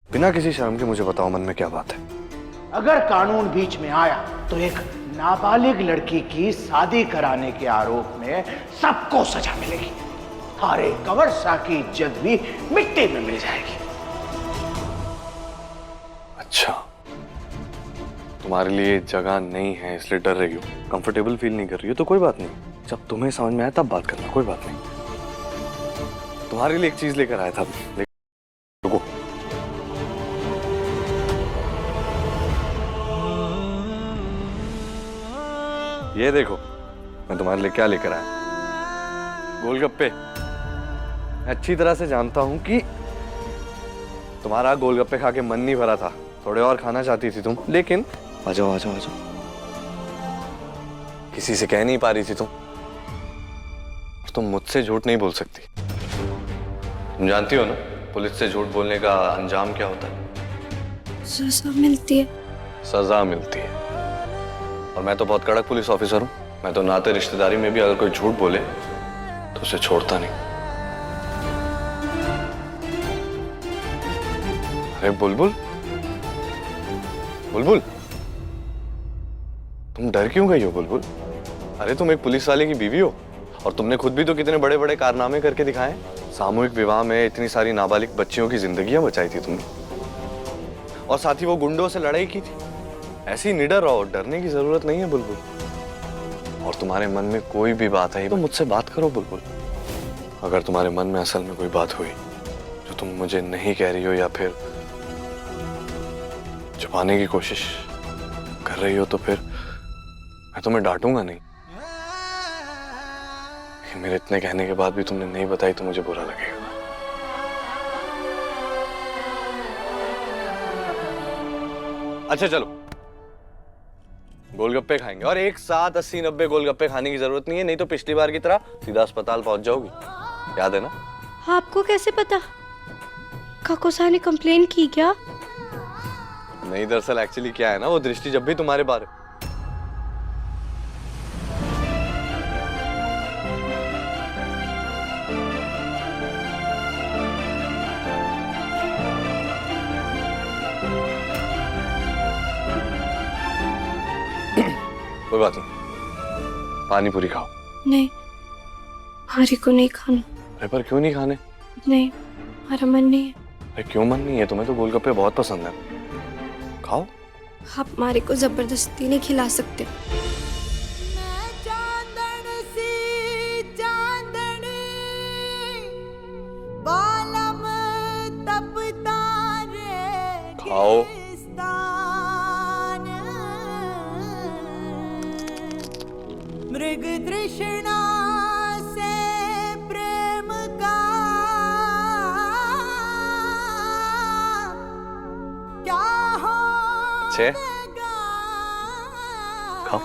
बिना किसी शर्म के मुझे बताओ मन में क्या बात है। अगर कानून बीच में आया तो एक नाबालिग लड़की की शादी कराने के आरोप में सबको सजा मिलेगी और एक कंवर शाह की इज्जत भी मिट्टी में मिल जाएगी। अच्छा, तुम्हारे लिए जगह नहीं है इसलिए डर रही हो, कंफर्टेबल फील नहीं कर रही हो तो कोई बात नहीं, जब तुम्हें समझ में आए तब बात करना, कोई बात नहीं। तुम्हारे लिए एक चीज लेकर आया था, रुको। ये देखो मैं तुम्हारे लिए क्या लेकर आया, गोलगप्पे। मैं अच्छी तरह से जानता हूं कि तुम्हारा गोलगप्पे खा के मन नहीं भरा था, थोड़े और खाना चाहती थी तुम, लेकिन आ जाओ आ जाओ आ जाओ, किसी से कह नहीं पा रही थी तुम, और तुम मुझसे झूठ नहीं बोल सकती। तुम जानती हो ना पुलिस से झूठ बोलने का अंजाम क्या होता है? सजा मिलती है। सजा मिलती है। और मैं तो बहुत कड़क पुलिस ऑफिसर हूं, मैं तो नाते रिश्तेदारी में भी अगर कोई झूठ बोले तो उसे छोड़ता नहीं। अरे बुलबुल, बुलबुल तुम डर क्यों गई हो बुलबुल? अरे तुम एक पुलिस वाले की बीवी हो और तुमने खुद भी तो कितने बड़े बड़े कारनामे करके दिखाए। सामूहिक विवाह में इतनी सारी नाबालिग बच्चियों की जिंदगियां बचाई थी तुमने, और साथ ही वो गुंडों से लड़ाई की थी। ऐसी निडर रहो, डरने की जरूरत नहीं है बुलबुल। और तुम्हारे मन में कोई भी बात आई तो मुझसे बात करो बुलबुल। अगर तुम्हारे मन में असल में कोई बात हुई जो तुम मुझे नहीं कह रही हो या फिर छुपाने की कोशिश कर रही हो तो फिर मैं तुम्हें डांटूंगा नहीं, लेकिन मेरे इतने कहने के बाद भी तुमने नहीं बताई तो मुझे बुरा लगेगा। अच्छा चलो गोलगप्पे खाएंगे, और एक साथ 80-90 गोलगप्पे खाने की जरूरत नहीं है, नहीं तो पिछली बार की तरह सीधा अस्पताल पहुंच जाओगी, याद है ना? आपको कैसे पता? काकोसा ने कंप्लेन की क्या? नहीं, दरअसल एक्चुअली क्या है ना, वो दृष्टि जब भी तुम्हारे बारे कोई बात नहीं, पानी पूरी खाओ। नहीं, हमारी को नहीं खाना। अरे पर क्यों नहीं खाने? नहीं, हमारा मन नहीं है। अरे क्यों मन नहीं है? तुम्हें तो गोलगप्पे बहुत पसंद है, खाओ। आप हमारे को जबरदस्ती नहीं खिला सकते। खाओ। मृग तृष्णा से प्रेम का क्या हो? अच्छे खाओ।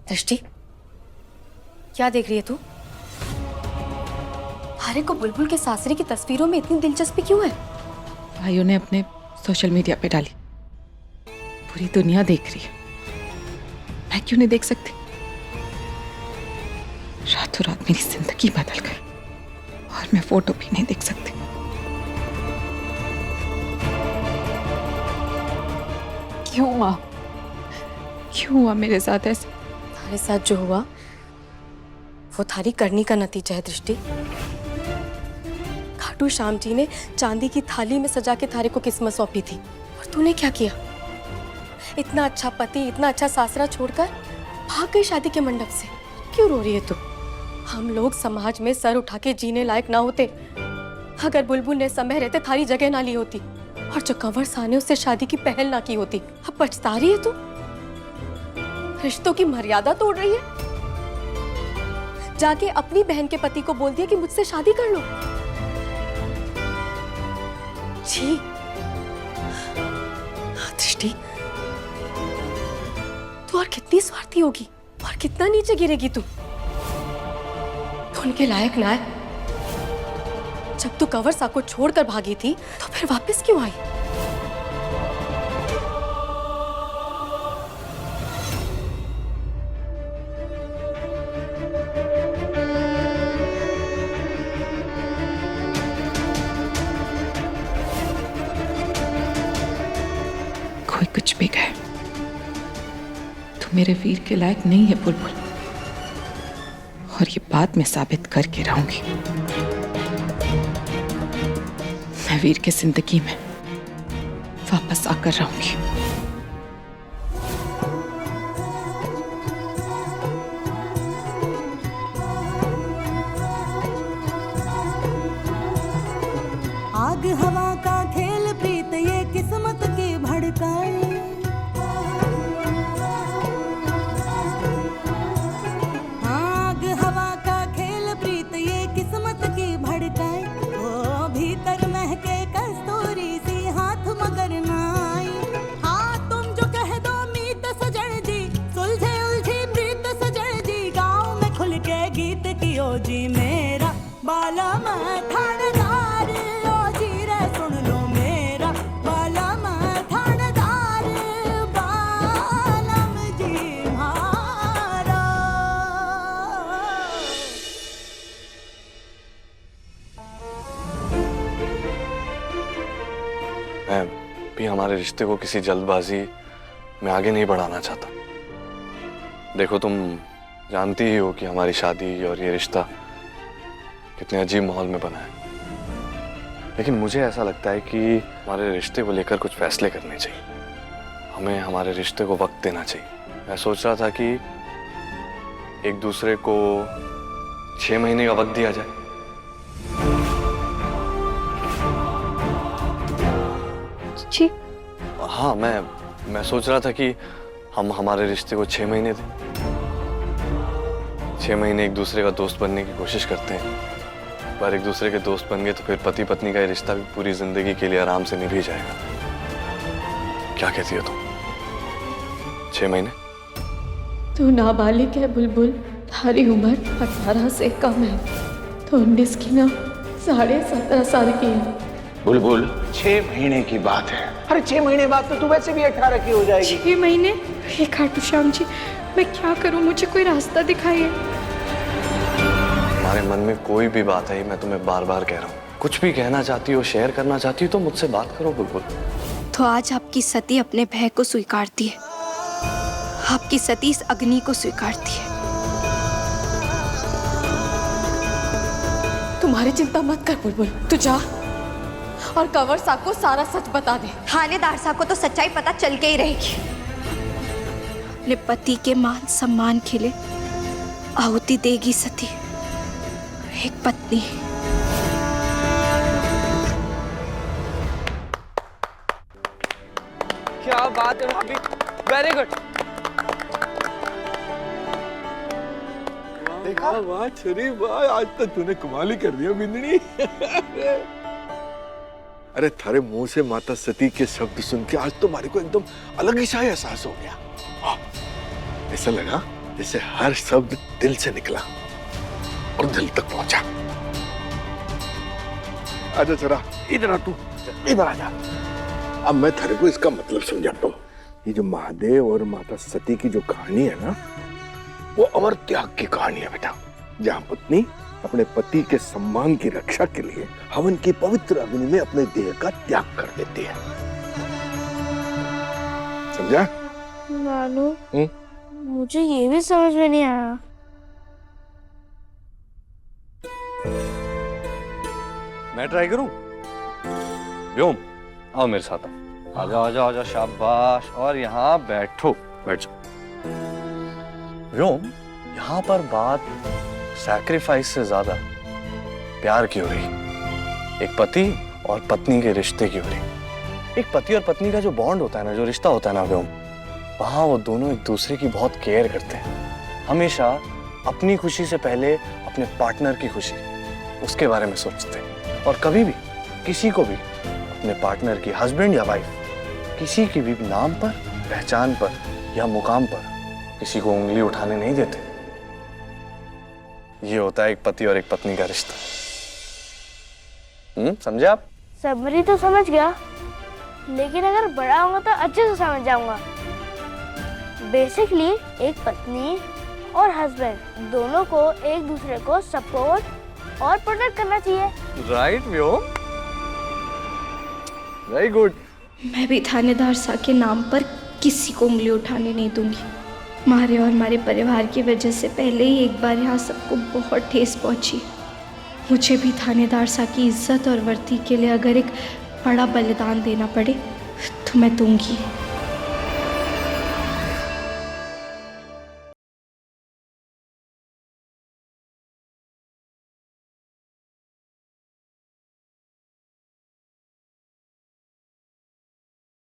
दृष्टि, क्या देख रही है तू? हारे को बुलबुल के सासरे की तस्वीरों में इतनी दिलचस्पी क्यों है? भाइयों ने अपने सोशल मीडिया पे डाली, पूरी दुनिया देख रही है, मैं क्यों नहीं देख सकती? रातों रात मेरी जिंदगी बदल गई और मैं फोटो भी नहीं देख सकती। क्यों हुआ? क्यों हुआ मेरे साथ ऐसे? तुम्हारे साथ जो हुआ वो थारी करनी का नतीजा है दृष्टि। खाटू श्याम जी ने चांदी की थाली में सजा के थारे को किस्मत सौंपी थी, और तूने क्या किया? इतना अच्छा पति, इतना अच्छा सासरा छोड़कर भाग गई शादी के मंडप से। क्यों रो रही है तू? हम लोग समाज में सर उठा के जीने लायक ना होते अगर बुलबुल ने समय रहते थारी जगह ना ली होती, और जो कंवर साहब ने उससे शादी की पहल ना की होती। अब पछता रही है तू? रिश्तों की मर्यादा तोड़ रही है। जाके अपनी बहन के पति को बोल दिया कि मुझसे शादी कर लो। जी दृष्टि, तू और कितनी स्वार्थी होगी और कितना नीचे गिरेगी तू। तो उनके लायक ना है। जब तू कंवर सा को छोड़कर भागी थी तो फिर वापस क्यों आई? कोई कुछ भी कहे, तू मेरे वीर के लायक नहीं है बुलबुल, और ये बात मैं साबित करके रहूंगी। मैं वीर के जिंदगी में वापस आकर रहूंगी। आग हवा का खेल प्रीत ये किस्मत की भड़काए। आग हवा का खेल प्रीत ये किस्मत की भड़काए। ओ भीतर महके कस्तूरी सी हाथ मगर ना आई। हाँ तुम जो कह दो मीत सजन जी, सुलझे उलझी प्रीत सजन जी। गाँव में खुल के गीत कियो जी मेरा बाला मैं थानेदार। ओ जी रे सुन लो मेरा बाला मैं थानेदार। बालम जी मारा। मैं भी हमारे रिश्ते को किसी जल्दबाजी में आगे नहीं बढ़ाना चाहता। देखो तुम जानती ही हो कि हमारी शादी और ये रिश्ता कितने अजीब माहौल में बना है, लेकिन मुझे ऐसा लगता है कि हमारे रिश्ते को लेकर कुछ फैसले करने चाहिए। हमें हमारे रिश्ते को वक्त देना चाहिए। मैं सोच रहा था कि एक दूसरे को 6 महीने का वक्त दिया जाए। जी हाँ, मैं सोच रहा था कि हम हमारे रिश्ते को 6 महीने दें। 6 महीने एक दूसरे का दोस्त बनने की कोशिश करते हैं, पर एक दूसरे के दोस्त बन गए तो फिर पति पत्नी का ये रिश्ता भी पूरी जिंदगी के लिए आराम से निभा जाएगा। क्या कहती हो तुम? 6 महीने? तू नाबालिग है बुलबुल, थारी उम्र 18 से कम है, तो 19 की ना 17.5 साल की है। बुलबुल 6 महीने की बात है। अरे 6 महीने बाद तो तू वैसे भी 18 की हो जाएगी। 6 महीने? हे खाटू श्याम जी, मैं क्या करूं? मुझे कोई रास्ता दिखाइए। तुम्हारे मन में कोई भी बात है, मैं तुम्हें बार बार कह रहा हूँ, कुछ भी कहना चाहती हो, शेयर करना चाहती हो तो मुझसे बात करो बुलबुल। तो आज आपकी सती अपने भय को स्वीकारती है, आपकी सती इस अग्नि को स्वीकारती है। तुम्हारी चिंता मत कर बुलबुल, तू जा और कंवर साहब को सारा सच बता दे। थानेदार साहब को तो सच्चाई पता चल के ही रहेगी। अपने पति के मान सम्मान के लिए आहुति देगी सती, एक पत्नी। क्या बात है भाभी, वेरी गुड। देखा? वाह छरी वाह, आज तो तूने कमाल ही कर दिया बिंदनी। अरे थारे मुंह से माता सती के शब्द सुन के आज तो हमारे को एकदम अलग ही सा एहसास हो गया। ऐसा लगा जैसे हर शब्द दिल से निकला और दिल तक पहुंचा। आजा जरा इधर आ, तू इधर आजा। अब मैं थारे को इसका मतलब समझाता हूँ। ये जो महादेव और माता सती की जो कहानी है ना, वो अमर त्याग की कहानी है बेटा, जहाँ पत्नी अपने पति के सम्मान की रक्षा के लिए हवन की पवित्र अग्नि में अपने देह का त्याग कर देती है। समझा? नानू, मुझे ये भी समझ में नहीं आया। मैं ट्राई करूं? व्योम, आओ मेरे साथ। आ जाओ आ जाओ आ जाओ, शाबाश। और यहाँ बैठो, बैठ जाओ। व्योम, यहाँ पर बात सैक्रिफाइस से ज्यादा प्यार की हो रही, एक पति और पत्नी के रिश्ते की हो रही। एक पति और पत्नी का जो बॉन्ड होता है ना, जो रिश्ता होता है ना व्योम, वहां वो दोनों एक दूसरे की बहुत केयर करते हैं। हमेशा अपनी खुशी से पहले अपने पार्टनर की खुशी, उसके बारे में सोचते हैं। और कभी भी किसी को भी अपने पार्टनर की, हस्बैंड या वाइफ, किसी की भी नाम पर, पहचान पर या मुकाम पर किसी को उंगली उठाने नहीं देते। ये होता है एक पति और एक पत्नी का रिश्ता। समझे आप? सबरी तो समझ गया, लेकिन अगर बड़ा होगा तो अच्छे से समझ जाऊंगा। बेसिकली एक पत्नी और हस्बैंड दोनों को एक दूसरे को सपोर्ट और प्रोटेक्ट करना चाहिए। राइट व्योम, वेरी गुड। मैं भी थानेदार सा के नाम पर किसी को उंगली उठाने नहीं दूंगी। हमारे और हमारे परिवार की वजह से पहले ही एक बार यहाँ सबको बहुत ठेस पहुंची। मुझे भी थानेदार सा की इज्जत और वर्दी के लिए अगर एक बड़ा बलिदान देना पड़े तो मैं दूंगी।